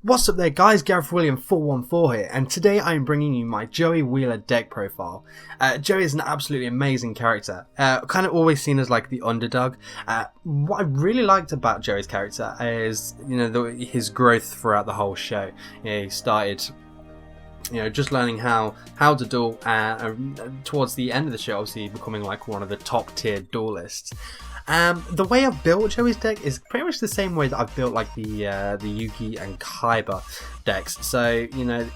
What's up there guys, GarethWilliam414 here, and today I am bringing you my Joey Wheeler deck profile. Joey is an absolutely amazing character, kind of always seen as like the underdog. What I really liked about Joey's character is, his growth throughout the whole show. He started, just learning how to duel, towards the end of the show, obviously becoming like one of the top tier duelists. The way I've built Joey's deck is pretty much the same way that I've built like the Yugi and Kaiba decks. So,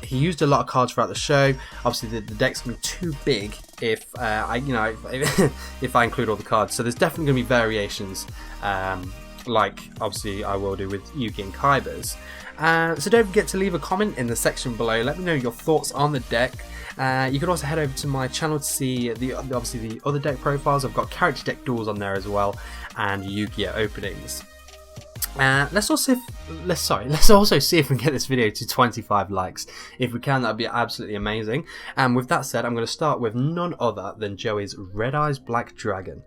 he used a lot of cards throughout the show. Obviously the deck's gonna be too big if if I include all the cards. So there's definitely gonna be variations, like obviously I will do with Yugi and Kaiba's. So don't forget to leave a comment in the section below. Let me know your thoughts on the deck. You can also head over to my channel to see obviously the other deck profiles. I've got character deck duels on there as well, and Yu-Gi-Oh openings. Let's also see if we can get this video to 25 likes. If we can, that'd be absolutely amazing. And with that said, I'm going to start with none other than Joey's Red Eyes Black Dragon.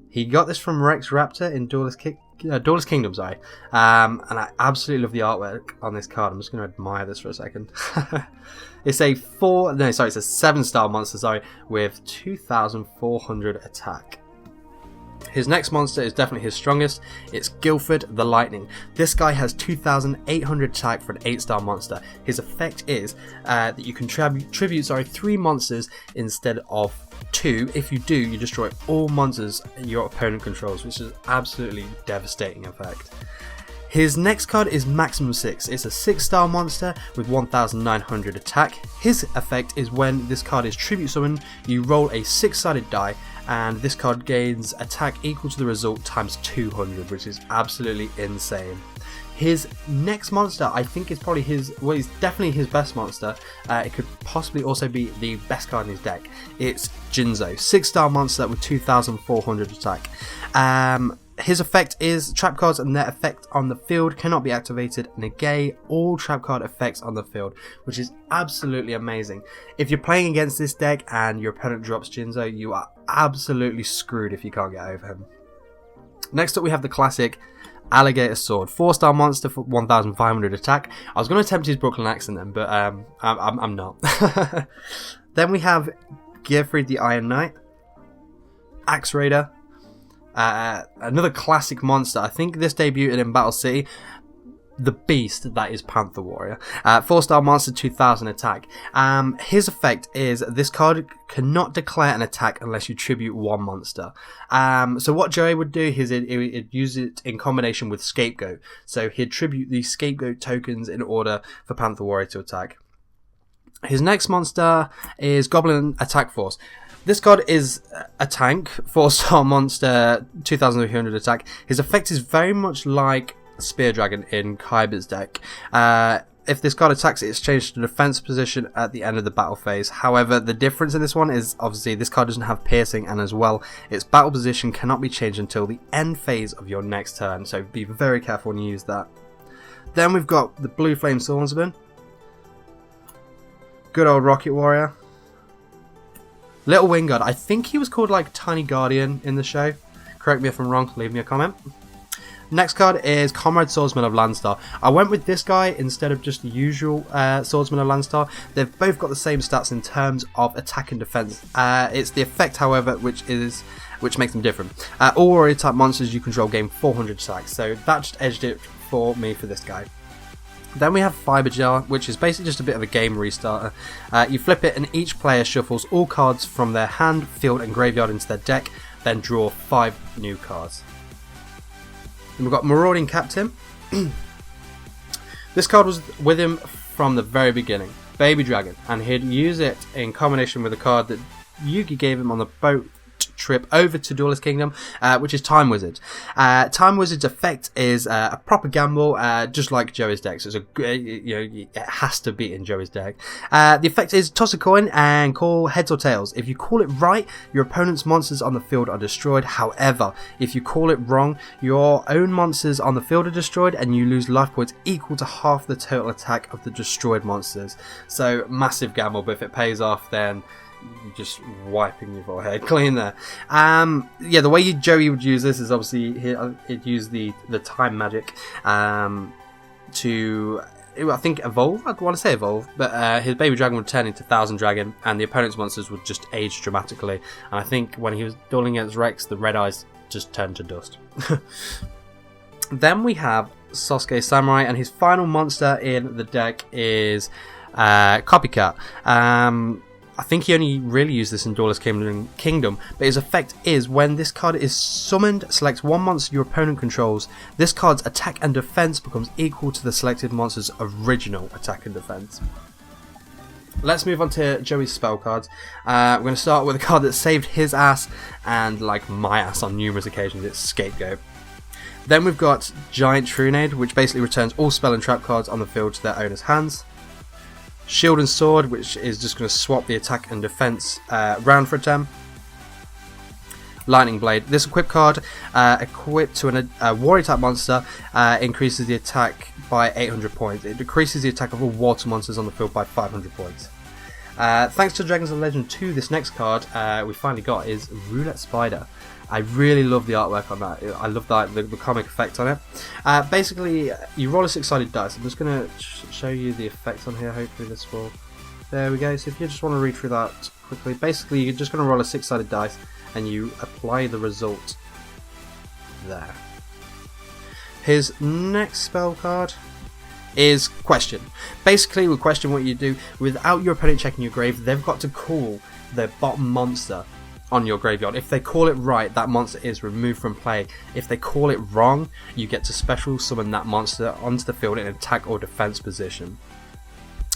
He got this from Rex Raptor in Duelist Kingdom, sorry. And I absolutely love the artwork on this card. I'm just going to admire this for a second. It's a 7-star monster, sorry, with 2,400 attack. His next monster is definitely his strongest. It's Guilford the Lightning. This guy has 2,800 attack for an 8-star monster. His effect is that you can tribute 3 monsters instead of 2. If you do, you destroy all monsters your opponent controls, which is absolutely devastating effect. His next card is Maximum 6. It's a 6-star monster with 1,900 attack. His effect is when this card is tribute summoned, you roll a 6-sided die, and this card gains attack equal to the result times 200, which is absolutely insane. His next monster, I think, is probably he's definitely his best monster. It could possibly also be the best card in his deck. It's Jinzo, 6-star monster with 2,400 attack. His effect is trap cards and their effect on the field cannot be activated. Negate all trap card effects on the field, which is absolutely amazing. If you're playing against this deck and your opponent drops Jinzo, you are absolutely screwed if you can't get over him. Next up, we have the classic Alligator Sword, 4-star monster for 1,500 attack. I was going to attempt his Brooklyn accent then, but I'm not. Then we have Gearfried the Iron Knight, Axe Raider. Another classic monster. I think this debuted in Battle City. The beast that is Panther Warrior. 4-star monster, 2,000 attack. His effect is this card cannot declare an attack unless you tribute 1 monster. So what Joey would do is he'd use it in combination with Scapegoat. So he'd tribute these Scapegoat tokens in order for Panther Warrior to attack. His next monster is Goblin Attack Force. This card is a tank, 4-star monster, 2,300 attack. His effect is very much like Spear Dragon in Kaiba's deck. If this card attacks, it's changed to defense position at the end of the battle phase. However, the difference in this one is obviously this card doesn't have piercing, and as well, its battle position cannot be changed until the end phase of your next turn. So be very careful when you use that. Then we've got the Blue Flame Swordsman. Good old Rocket Warrior. Little Wing God. I think he was called like Tiny Guardian in the show. Correct me if I'm wrong, leave me a comment. Next card is Comrade Swordsman of Landstar. I went with this guy instead of just the usual Swordsman of Landstar. They've both got the same stats in terms of attack and defense. It's the effect, however, which makes them different. All warrior type monsters you control gain 400 attack, so that just edged it for me for this guy. Then we have Fiber Jar, which is basically just a bit of a game restarter. You flip it and each player shuffles all cards from their hand, field and graveyard into their deck, then draw 5 new cards. And we've got Marauding Captain. This card was with him from the very beginning, Baby Dragon, and he'd use it in combination with a card that Yugi gave him on the boat trip over to Duelist Kingdom, which is Time Wizard. Time Wizard's effect is a proper gamble, just like Joey's deck. So it's it has to be in Joey's deck. The effect is toss a coin and call heads or tails. If you call it right, your opponent's monsters on the field are destroyed. However, if you call it wrong, your own monsters on the field are destroyed and you lose life points equal to half the total attack of the destroyed monsters. So massive gamble, but if it pays off, then just wiping your forehead clean there. Yeah, the way Joey would use this is obviously he'd use the time magic to, I think, evolve. I want to say evolve, but his baby dragon would turn into Thousand Dragon, and the opponent's monsters would just age dramatically. And I think when he was dueling against Rex, the red eyes just turned to dust. Then we have Sasuke Samurai, and his final monster in the deck is Copycat. I think he only really used this in Duelist Kingdom, but his effect is when this card is summoned, select one monster your opponent controls. This card's attack and defense becomes equal to the selected monster's original attack and defense. Let's move on to Joey's spell cards. We're going to start with a card that saved his ass and like my ass on numerous occasions. It's Scapegoat. Then we've got Giant Trunade, which basically returns all spell and trap cards on the field to their owner's hands. Shield and Sword, which is just going to swap the attack and defense round for a turn. Lightning Blade. This equip card, equipped to a warrior type monster, increases the attack by 800 points. It decreases the attack of all water monsters on the field by 500 points. Thanks to Dragons of Legend 2, this next card we finally got is Roulette Spider. I really love the artwork on that. I love the comic effect on it. Basically, you roll a 6-sided dice. I'm just going to show you the effects on here. Hopefully this will... There we go. So if you just want to read through that quickly. Basically, you're just going to roll a 6-sided dice and you apply the result there. His next spell card is Question. Basically, with Question, what you do, without your opponent checking your grave, they've got to call their bottom monster on your graveyard. If they call it right, that monster is removed from play. If they call it wrong, you get to special summon that monster onto the field in attack or defense position.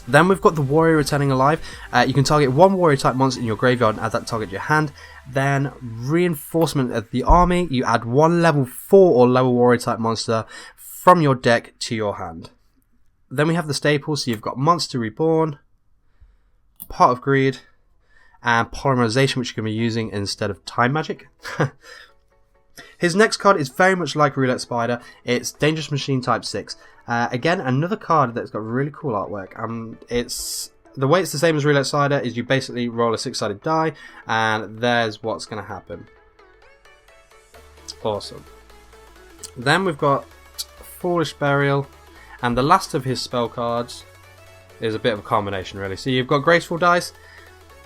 Then we've got the Warrior Returning Alive. You can target one warrior type monster in your graveyard and add that target to your hand. Then Reinforcement of the Army. You add one level 4 or lower warrior type monster from your deck to your hand. Then we have the staples. So you've got Monster Reborn, Pot of Greed, and Polymerization, which you're going to be using instead of Time Magic. His next card is very much like Roulette Spider. It's Dangerous Machine Type 6. Again, another card that's got really cool artwork. The way it's the same as Roulette Spider is you basically roll a 6-sided die, and there's what's going to happen. Awesome. Then we've got Foolish Burial, and the last of his spell cards is a bit of a combination, really. So you've got Graceful Dice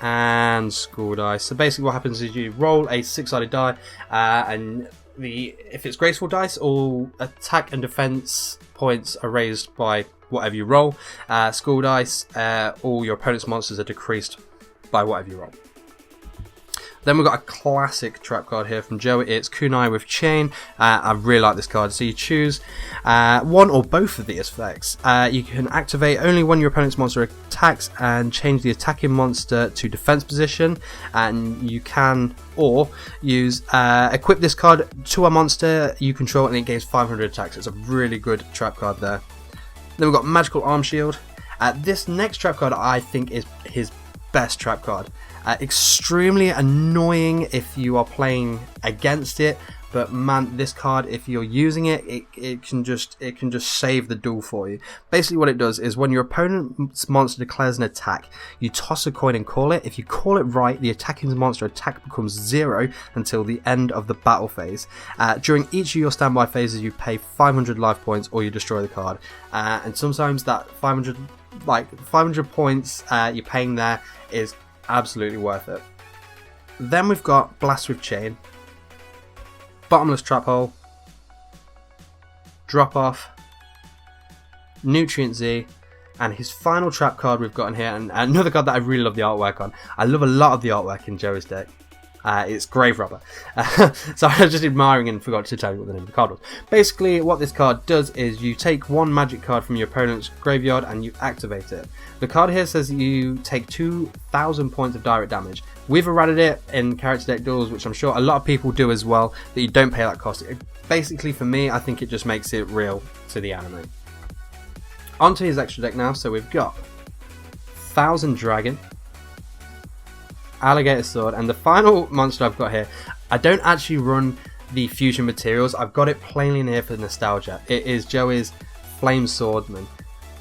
and School Dice. So basically what happens is you roll a 6-sided die, and if it's Graceful Dice, all attack and defense points are raised by whatever you roll. School Dice, all your opponent's monsters are decreased by whatever you roll. Then we've got a classic trap card here from Joey. It's Kunai with Chain. I really like this card. So you choose one or both of these effects. You can activate only when your opponent's monster attacks and change the attacking monster to defense position. And you can or use equip this card to a monster you control and it gains 500 attacks. It's a really good trap card there. Then we've got Magical Arm Shield. This next trap card I think is his best trap card. Extremely annoying if you are playing against it, but man, this card, if you're using it, it can just save the duel for you. Basically what it does is when your opponent's monster declares an attack, you toss a coin and call it. If you call it right, the attacking monster attack becomes 0 until the end of the battle phase. During each of your standby phases, you pay 500 life points or you destroy the card. And sometimes that 500 points you're paying there is absolutely worth it. Then we've got Blast with Chain, Bottomless Trap Hole, Drop Off, Nutrient Z, and his final trap card we've got in here, and another card that I really love the artwork on. I love a lot of the artwork in Joey's deck. It's Grave Robber. So I was just admiring and forgot to tell you what the name of the card was. Basically, what this card does is you take one magic card from your opponent's graveyard and you activate it. The card here says you take 2,000 points of direct damage. We've errated it in character deck duels, which I'm sure a lot of people do as well, that you don't pay that cost. Basically, for me, I think it just makes it real to the anime. Onto his extra deck now. So we've got Thousand Dragon, Alligator Sword, and the final monster I've got here, I don't actually run the fusion materials. I've got it plainly in here for nostalgia. It is Joey's Flame Swordman.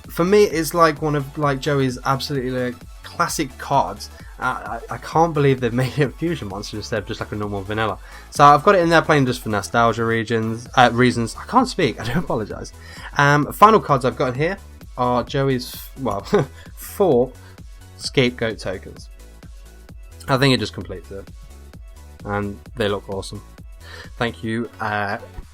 For me, it's like one of Joey's absolutely classic cards. I can't believe they've made it a fusion monster instead of just like a normal vanilla. So I've got it in there playing just for nostalgia reasons. I can't speak, I do apologise. Final cards I've got in here are Joey's, well, 4 scapegoat tokens. I think it just completes it. And they look awesome. Thank you,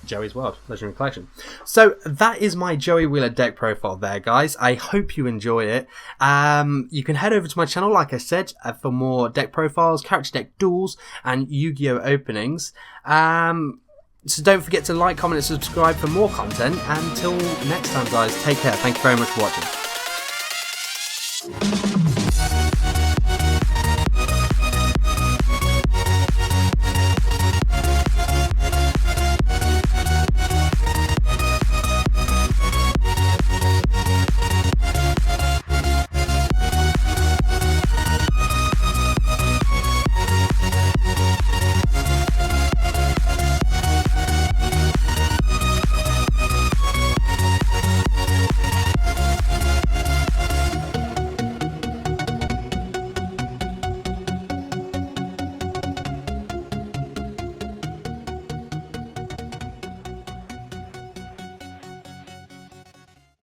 Joey's World Legendary Collection. So that is my Joey Wheeler deck profile there, guys. I hope you enjoy it. You can head over to my channel, like I said, for more deck profiles, character deck duels, and Yu-Gi-Oh openings. So don't forget to like, comment, and subscribe for more content. Until next time, guys, take care. Thank you very much for watching.